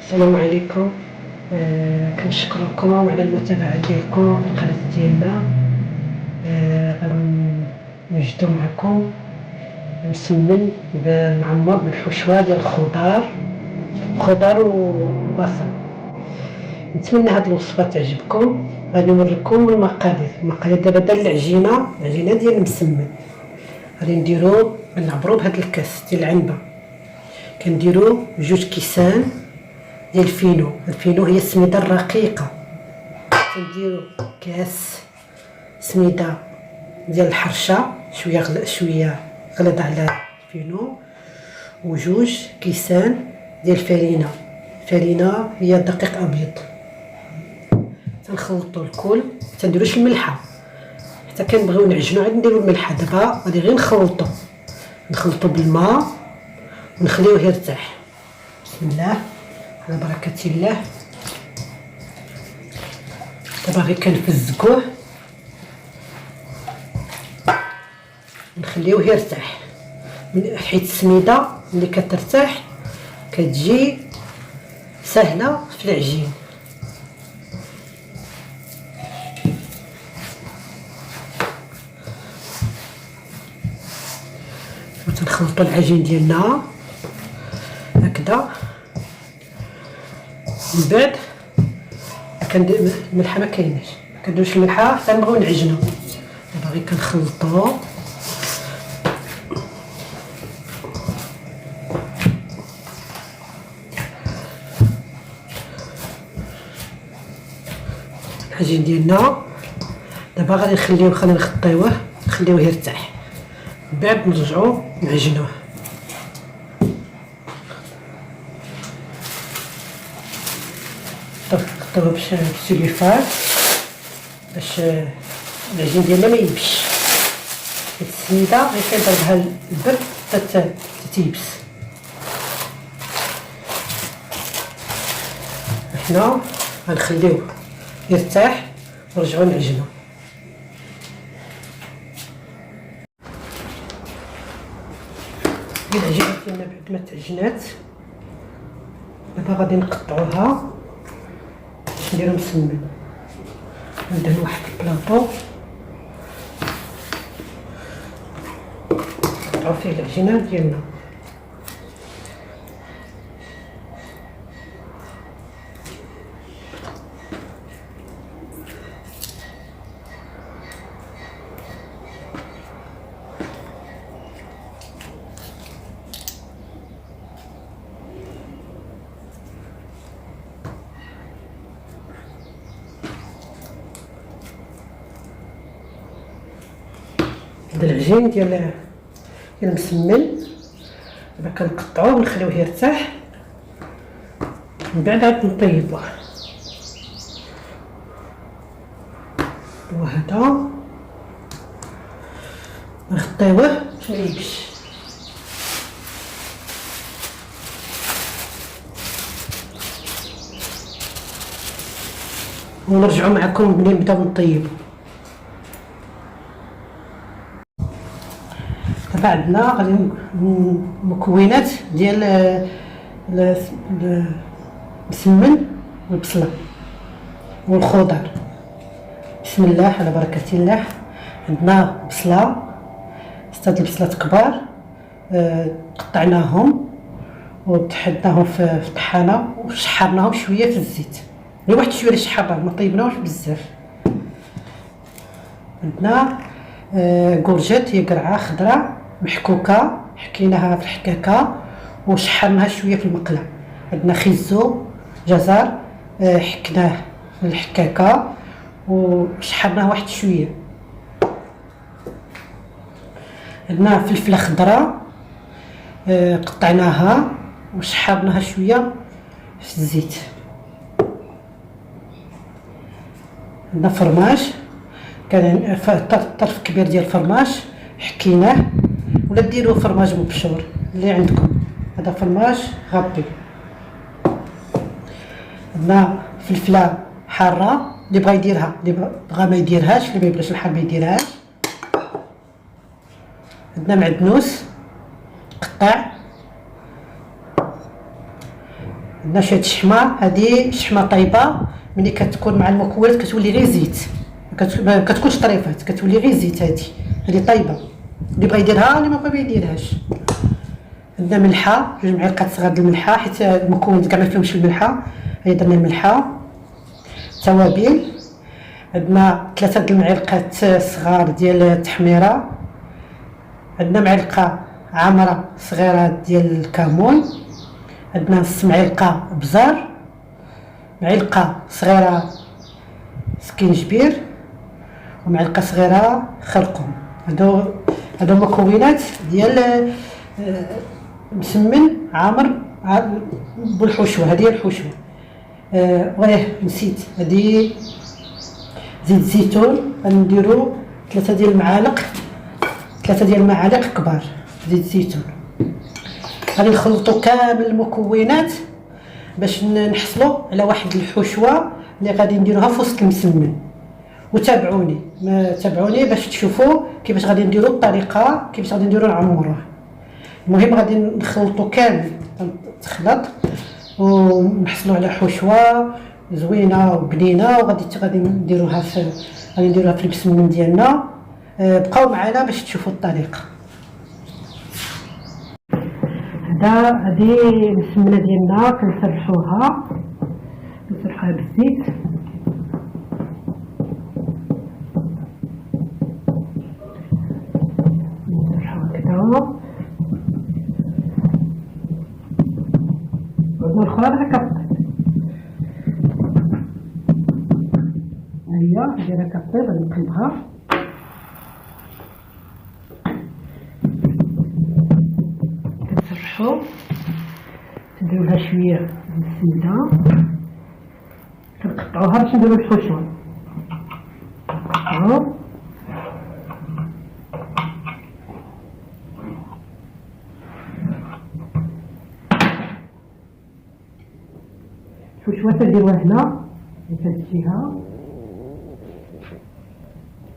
السلام عليكم. كنشكركم على المتابعة ديالكم في القناة ديالنا. غنوجدو معكم مسمن معمر بالحشوة ديال الخضار والبصل. نتمنى هاد الوصفة تعجبكم. غادي نوريكم المقادير دابا العجينة ديال المسمن. غادي نعبرو بهاد الكاس ديال العنبة، كنديرو 2 كيسان ديال الفينو هي السميده الرقيقه. كنديرو كاس سميده ديال الحرشه شويه غليظه على الفينو، و2 كيسان ديال الفرينه هي دقيق ابيض. تنخلطو الكل، تنديروش الملحه حتى كنبغيو نعجنو عاد نديرو الملحه. دابا غادي غير نخلطو بالماء ونخليوه يرتاح. بسم الله على بركة الله. دابا غير كنفزكوه نخليوه يرتاح، حيت السميده ملي كترتاح كتجي سهله في العجين. تنخلطوا العجين ديالنا هكذا. من بعد كندير الملحه، ما كايناش، كنديروش الملحه حتى نبغيو نعجنو. دابا غير كنخلطو العجين ديالنا. دابا غادي نغطيوه نخليوه يرتاح، من بعد نرجعو نعجنوه. نغطيوه بالسيليفان باش العجين ديالنا ما يبش، حيت السميده غير كيضربها البرد حتى تيبس. حنا غنخليوه يرتاح ونرجعو نعجنو. العجينه ديالنا بعد ما تعجنات دابا غادي نقطعوها باش نديرو مسمن. نديرو واحد البلاطو نقطعو فيه العجينه ديالنا. هذا العجين ديال المسمن دابا كنقطعوه ونخليوه يرتاح، من بعد عاد نطيبوه. وهذا نغطيوه باش ما يبش. ونرجعو معكم ملي نبداو نطيبو. دابا عندنا غادي المكونات ديال المسمن والبصله والخضر. بسم الله على بركه الله. عندنا بصله، 6 البصلات كبار، قطعناهم وطحناهم في طحانه وشحرناهم شويه في الزيت، غير واحد شويه شحرنا، ما طيبناوش بزاف. عندنا كورجيت، هي قرعه خضراء محكوكه، حكيناها في الحكاكه وشحرناها شويه في المقله. عندنا خيزو، جزر، حكناه في الحكاكه وشحرناه واحد شويه. عندنا فلفله خضراء، قطعناها وشحرناها شويه في الزيت. عندنا فرماج، كان طرف كبير ديال الفرماج حكيناه، ولا ديروا فرماج مبشور اللي عندكم. هذا فرماج غابي. عندنا فلفله حاره، اللي بغى يديرها، اللي بغى ما يديرهاش، اللي ما يبغيش الحار ما يديرهاش. عندنا معدنوس قطع، عندنا شويه الشحمه، هذه شحمه طيبه ملي كتكون مع المكونات كتولي غير زيت، ما كتكونش طريفات، كتولي غير زيت. هذه طيبه، اللي بغى يديرها اللي ما بغى ما يديرهاش. عندنا ملحه، 2 معالق صغار د الملحه، حيت المكونات كاع ما فيهمش الملحه. هي درنا الملحه. توابل، عندنا 3 المعالق صغار ديال التحميره، عندنا معلقه عامره صغيره ديال الكمون، عندنا نص معلقه بزار، معلقه صغيره سكينجبير، ومعلقه صغيره خرقوم. هادو مكونات ديال مسمن عامر بالحشوه. هذه الحشوه. نسيت، هذه زيت الزيتون غنديروا 3 ديال المعالق كبار زيت الزيتون. غادي نخلطوا كامل المكونات باش نحصلوا على واحد الحشوه اللي غادي نديروها في وسط المسمن. تابعوني باش تشوفوا كيفاش غادي نديروا الطريقه، كيفاش غادي نديروا نعمروه. المهم غادي نخلطوا كامل، تخلط ونحصلوا على حشوه زوينه وبنينه، وغادي نديروها في المسمن ديالنا. بقاو معنا باش تشوفوا الطريقه. هذه المسمنه ديالنا كنسرحوها بالزيت. نسرحوها كدا. والاخرى راه كطيب، هي راه كطيب. غادي نقلبها. كنسرحو، نديرو لها شويه من السمنه، كنقطعوها باش نديرو الحشوه. الحشوه تنديروها هنا في هاد الجهه.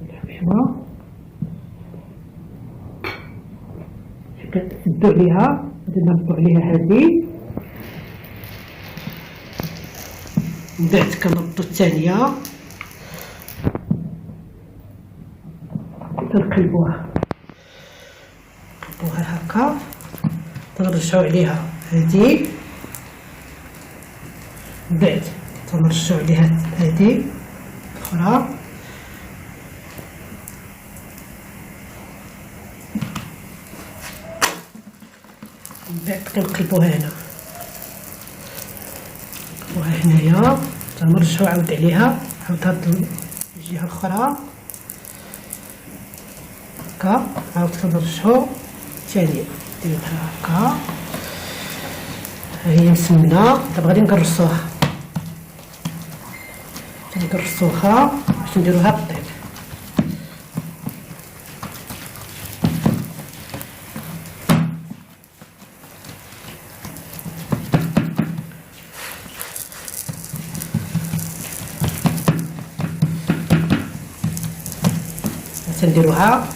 الحشوه كتسدو عليها، غادي نربطو عليها هادي. من بعد كنربطو الثانيه، كنقلبوها هكا، نرجعو عليها هادي. من بعد تنرجعو عليها هادي الاخرى. من بعد كنقلبوها هنايا، تنرجعو عاود عليها، عاود هاد الجهه الاخرى هكا، عاود كنرجعو ثاني نديروها هكا. ها هي مسمنه. دابا غادي نقرصوها باش نديروها بالطيب. تنديروها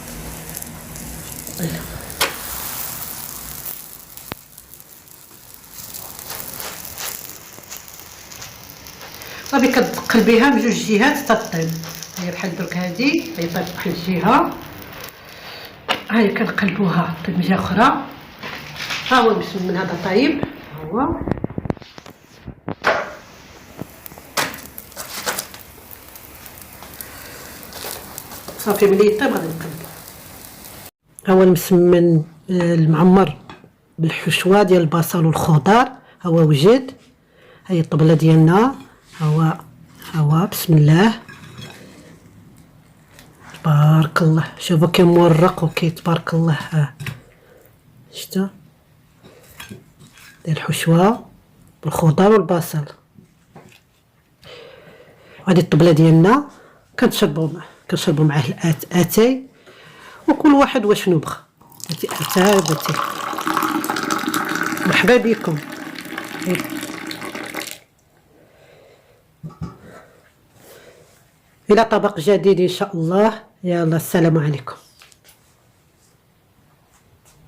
صافي، كتقلبيها من 2 جهات حتى طيب. هي بحال درك هادي هي طيب بحال الجهه، هاي كنقلبوها طيب من جهه اخرى. ها هو المسمن هذا طيب، ها هو صافي. ملي يطيب غادي نقلبو. ها هو المسمن المعمر بالحشوه ديال البصل والخضر، ها هو وجد. هاي الطبله ديالنا، ها هو بسم الله تبارك الله. شوفوا كي مورق وكي تبارك الله. شتا ديال الحشوه بالخضر والبصل. هذه الطبله ديالنا كنشربوا معاه اتاي، وكل واحد واشنو بغى. اتاي بغيتي. مرحبا بكم. إلى طبق جديد إن شاء الله. يلا السلام عليكم.